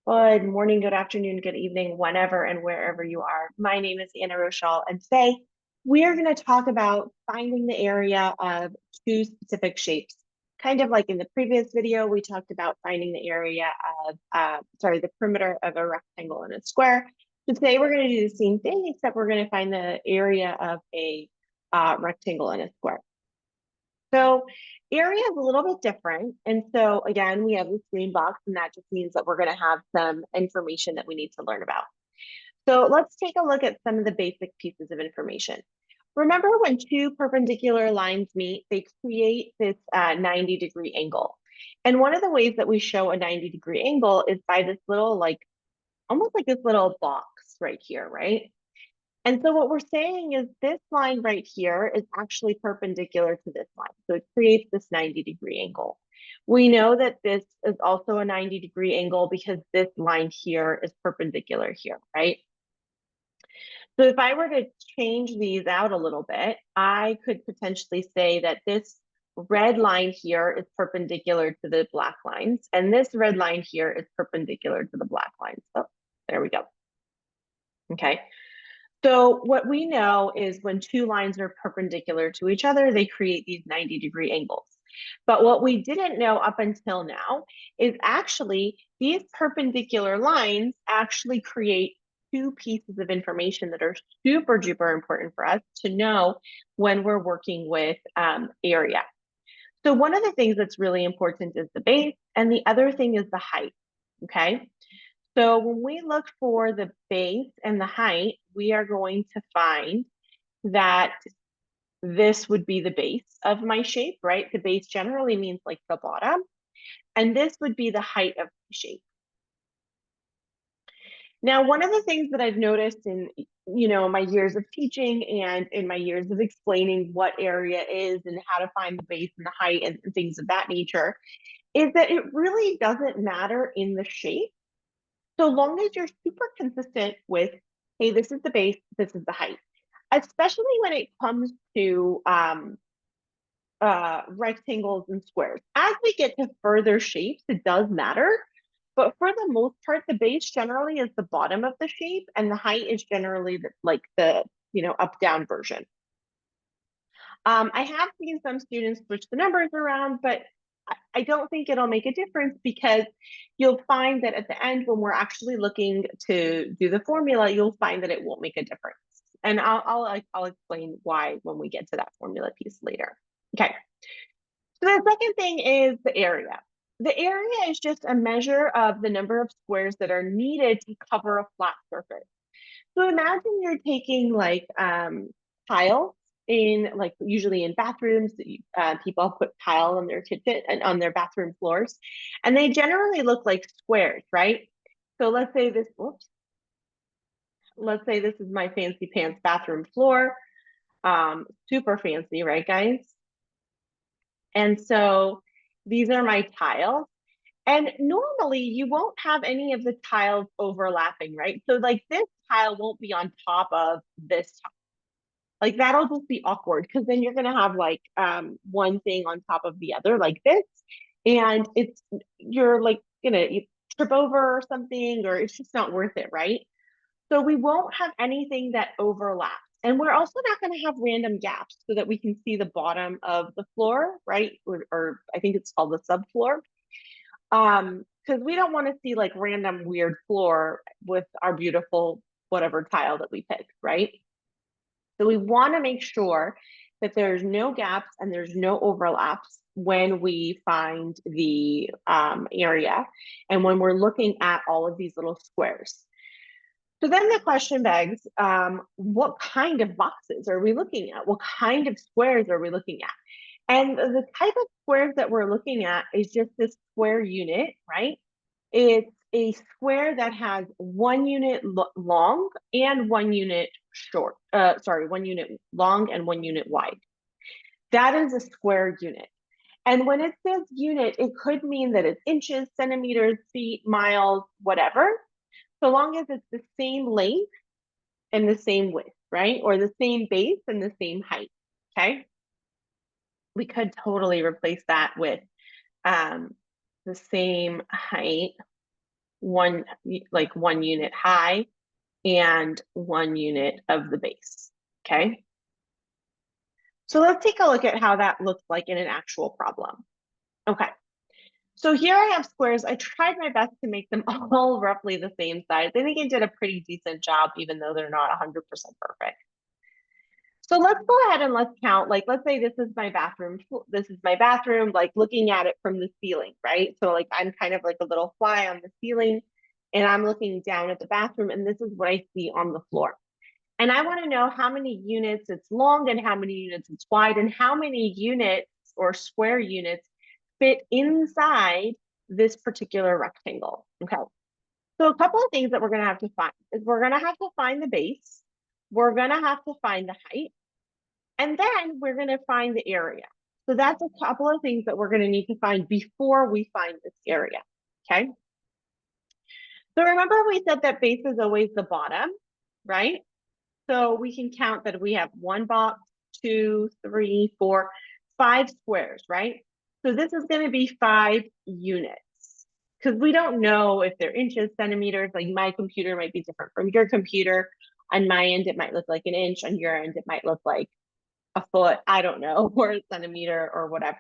Good morning, good afternoon, good evening, whenever and wherever you are. My name is Anna Rochelle, and today we are going to talk about finding the area of two specific shapes. Kind of like in the previous video, we talked about finding the area of, the perimeter of a rectangle and a square. So today we're going to do the same thing, except we're going to find the area of a rectangle and a square. So area is a little bit different. And so again, we have this green box, and that just means that we're going to have some information that we need to learn about. So let's take a look at some of the basic pieces of information. Remember when two perpendicular lines meet, they create this 90-degree angle. And one of the ways that we show a 90-degree angle is by this little, almost like this little box right here, right? And so what we're saying is this line right here is actually perpendicular to this line. So it creates this 90-degree angle. We know that this is also a 90-degree angle because this line here is perpendicular here, right? So if I were to change these out a little bit, I could potentially say that this red line here is perpendicular to the black lines, and this red line here is perpendicular to the black lines. Oh, there we go. Okay. So what we know is when two lines are perpendicular to each other, they create these 90-degree angles. But what we didn't know up until now is actually these perpendicular lines actually create two pieces of information that are super duper important for us to know when we're working with area. So one of the things that's really important is the base, and the other thing is the height, okay? So when we look for the base and the height, we are going to find that this would be the base of my shape, right? The base generally means like the bottom, and this would be the height of the shape. Now, one of the things that I've noticed in, my years of teaching and in my years of explaining what area is and how to find the base and the height and things of that nature is that it really doesn't matter in the shape so long as you're super consistent with, hey, this is the base, this is the height, especially when it comes to rectangles and squares. As we get to further shapes, it does matter. But for the most part, the base generally is the bottom of the shape, and the height is generally the up down version. I have seen some students switch the numbers around, but I don't think it'll make a difference because you'll find that at the end, when we're actually looking to do the formula, you'll find that it won't make a difference. And I'll explain why when we get to that formula piece later. Okay. So the second thing is the area. The area is just a measure of the number of squares that are needed to cover a flat surface. So imagine you're taking tiles in usually in bathrooms. People put tile on their kitchen and on their bathroom floors, and they generally look like squares, right? So let's say this is my fancy pants bathroom floor. Super fancy, right, guys? And so these are my tiles. And normally you won't have any of the tiles overlapping, right? So like this tile won't be on top of this tile. Like that'll just be awkward because then you're gonna have one thing on top of the other like this. And you're like gonna trip over or something, or it's just not worth it, right? So we won't have anything that overlaps. And we're also not going to have random gaps so that we can see the bottom of the floor, right? Or I think it's called the subfloor. Because we don't want to see like random weird floor with our beautiful whatever tile that we picked, right? So we want to make sure that there's no gaps and there's no overlaps when we find the area and when we're looking at all of these little squares. So then the question begs, what kind of boxes are we looking at? What kind of squares are we looking at? And the type of squares that we're looking at is just this square unit, right? It's a square that has 1 unit long and 1 unit short. Sorry, 1 unit long and 1 unit wide. That is a square unit. And when it says unit, it could mean that it's inches, centimeters, feet, miles, whatever, so long as it's the same length and the same width, right? Or the same base and the same height, okay? We could totally replace that with the same height like 1 unit high and 1 unit of the base, okay? So let's take a look at how that looks like in an actual problem. Okay, so here I have squares. I tried my best to make them all roughly the same size. I think I did a pretty decent job, even though they're not 100% perfect. So let's go ahead and let's count, like, let's say this is my bathroom. This is my bathroom, like looking at it from the ceiling, right? So like I'm kind of like a little fly on the ceiling and I'm looking down at the bathroom and this is what I see on the floor. And I want to know how many units it's long and how many units it's wide and how many units or square units fit inside this particular rectangle. Okay. So a couple of things that we're going to have to find is we're going to have to find the base. We're going to have to find the height. And then we're going to find the area. So that's a couple of things that we're going to need to find before we find this area. Okay. So remember we said that base is always the bottom, right? So we can count that we have 1 box, 2, 3, 4, 5 squares, right? So this is going to be 5 units because we don't know if they're inches, centimeters. Like my computer might be different from your computer. On my end, it might look like an inch. On your end, it might look like a foot, I don't know, or a centimeter or whatever.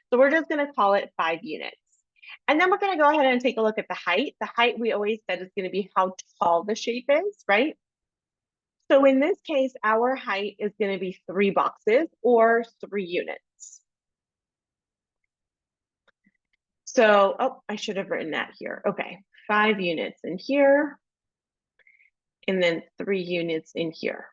So we're just going to call it 5 units. And then we're going to go ahead and take a look at the height. The height we always said is going to be how tall the shape is, right? So in this case, our height is going to be 3 boxes or 3 units. So, oh, I should have written that here. Okay, 5 units in here, and then 3 units in here.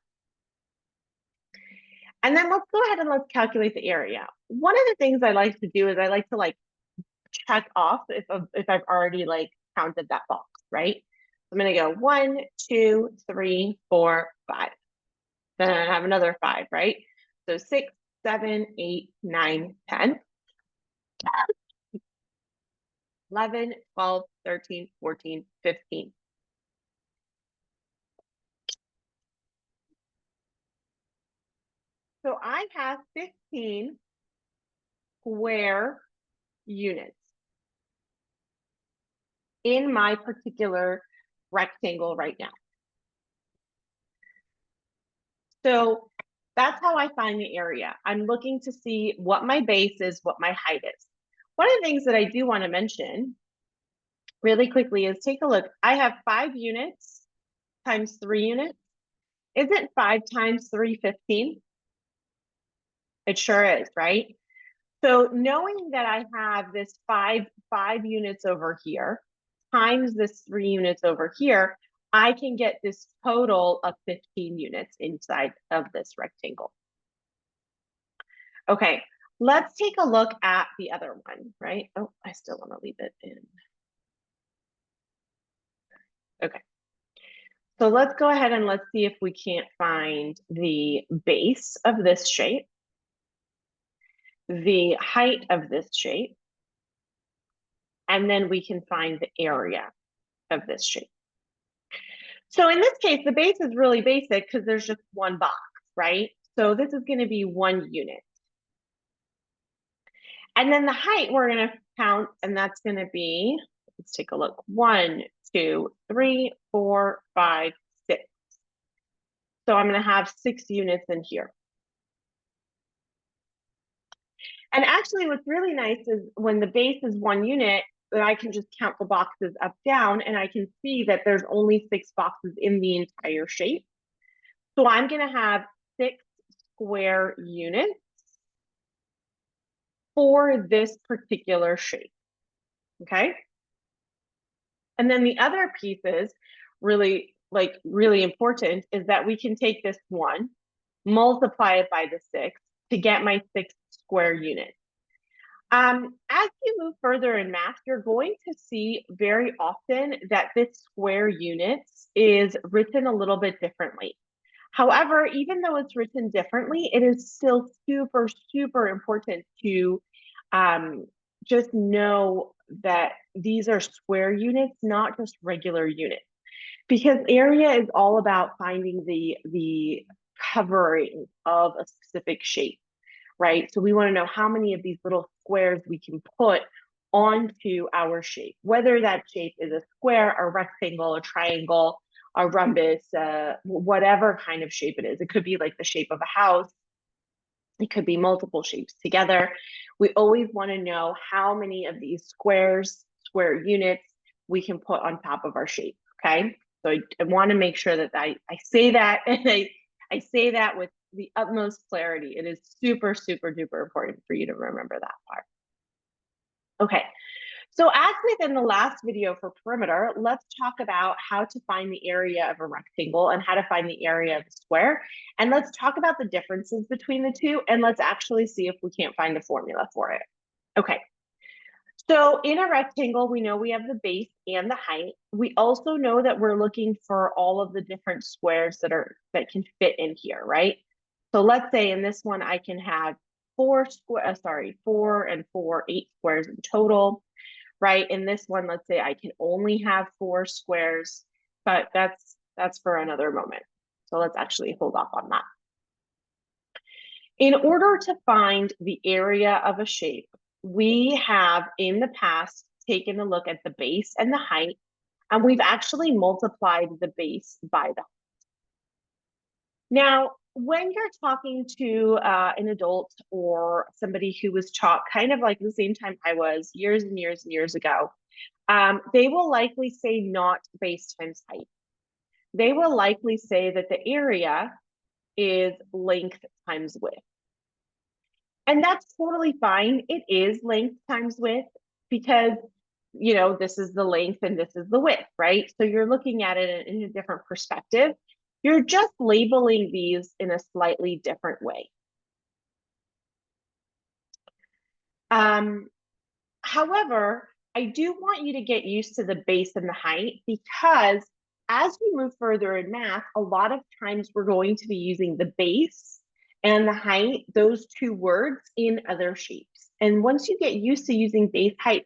And then let's go ahead and let's calculate the area. One of the things I like to do is I like to like check off if I've already like counted that box, right? I'm gonna go 1, 2, 3, 4, 5. Then I have another 5, right? So 6, 7, 8, 9, 10, 11, 12, 13, 14, 15. So I have 15 square units in my particular rectangle right now. So that's how I find the area. I'm looking to see what my base is, what my height is. One of the things that I do want to mention really quickly is take a look. I have 5 units times 3 units. Isn't 5 times 3, 15? It sure is, right? So knowing that I have this five units over here times this 3 units over here, I can get this total of 15 units inside of this rectangle. Okay, let's take a look at the other one, right? Oh, I still want to leave it in. Okay. So let's go ahead and let's see if we can't find the base of this shape, the height of this shape, and then we can find the area of this shape. So in this case, the base is really basic because there's just 1 box, right? So this is going to be 1 unit. And then the height we're going to count, and that's going to be, let's take a look, 1, 2, 3, 4, 5, 6. So I'm going to have 6 units in here. And actually what's really nice is when the base is 1 unit, that I can just count the boxes up down and I can see that there's only 6 boxes in the entire shape. So I'm going to have 6 square units for this particular shape, okay? And then the other piece is really important is that we can take this 1, multiply it by the 6 to get my 6 square units. As you move further in math, you're going to see very often that this square units is written a little bit differently. However, even though it's written differently, it is still super, super important to just know that these are square units, not just regular units. Because area is all about finding the covering of a specific shape, right? So we want to know how many of these little squares we can put onto our shape, whether that shape is a square, a rectangle, a triangle, a rhombus, whatever kind of shape it is. It could be like the shape of a house. It could be multiple shapes together. We always want to know how many of these squares, square units, we can put on top of our shape, okay? So I want to make sure that I say that, and I say that with the utmost clarity. It is super, super duper important for you to remember that part. Okay, so as within the last video for perimeter, let's talk about how to find the area of a rectangle and how to find the area of a square. And let's talk about the differences between the two, and let's actually see if we can't find a formula for it. Okay, so in a rectangle, we know we have the base and the height. We also know that we're looking for all of the different squares that can fit in here, right? So let's say in this one, I can have 4 and 4, 8 squares in total, right? In this one, let's say I can only have 4 squares, but that's for another moment. So let's actually hold off on that. In order to find the area of a shape, we have in the past taken a look at the base and the height, and we've actually multiplied the base by the height. Now, when you're talking to an adult or somebody who was taught kind of like the same time I was years and years and years ago, they will likely say not base times height. They will likely say that the area is length times width. And that's totally fine. It is length times width because, you know, this is the length and this is the width, right? So you're looking at it in a different perspective. You're just labeling these in a slightly different way. However, I do want you to get used to the base and the height because as we move further in math, a lot of times we're going to be using the base and the height, those two words in other shapes. And once you get used to using base, height,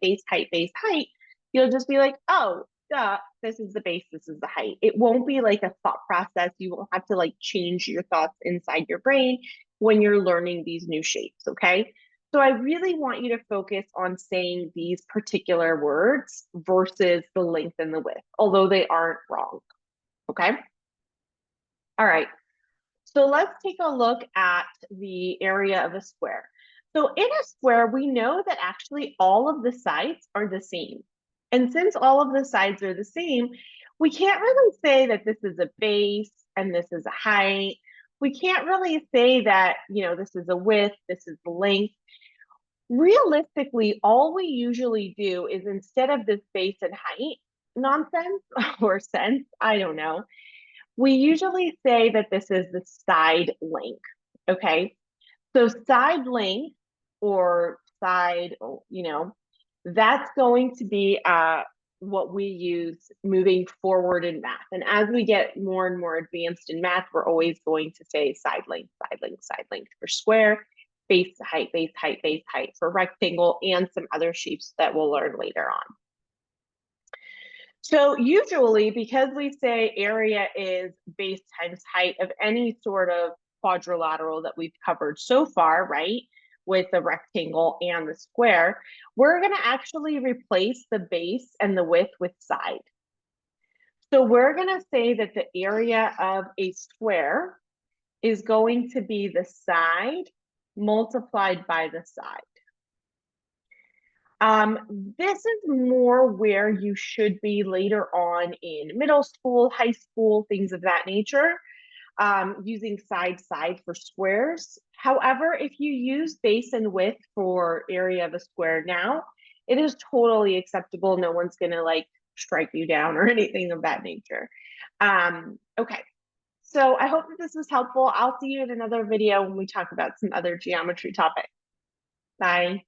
you'll just be like, oh, duh, this is the base, this is the height. It won't be like a thought process. You won't have to like change your thoughts inside your brain when you're learning these new shapes, okay? So I really want you to focus on saying these particular words versus the length and the width, although they aren't wrong, okay? All right, so let's take a look at the area of a square. So in a square, we know that actually all of the sides are the same. And since all of the sides are the same, we can't really say that this is a base and this is a height. We can't really say that, you know, this is a width, this is the length. Realistically, all we usually do is instead of this base and height nonsense or sense, I don't know, we usually say that this is the side length, okay? So side length or side, you know, that's going to be what we use moving forward in math. And as we get more and more advanced in math, we're always going to say side length, side length, side length for square, base height, base height, base height for rectangle, and some other shapes that we'll learn later on. So usually, because we say area is base times height of any sort of quadrilateral that we've covered so far, right, with the rectangle and the square, we're going to actually replace the base and the width with side. So we're going to say that the area of a square is going to be the side multiplied by the side. This is more where you should be later on in middle school, high school, things of that nature, using side for squares. However, if you use base and width for area of a square now, it is totally acceptable. No one's gonna like strike you down or anything of that nature. Okay, so I hope that this was helpful. I'll see you in another video when we talk about some other geometry topics. Bye.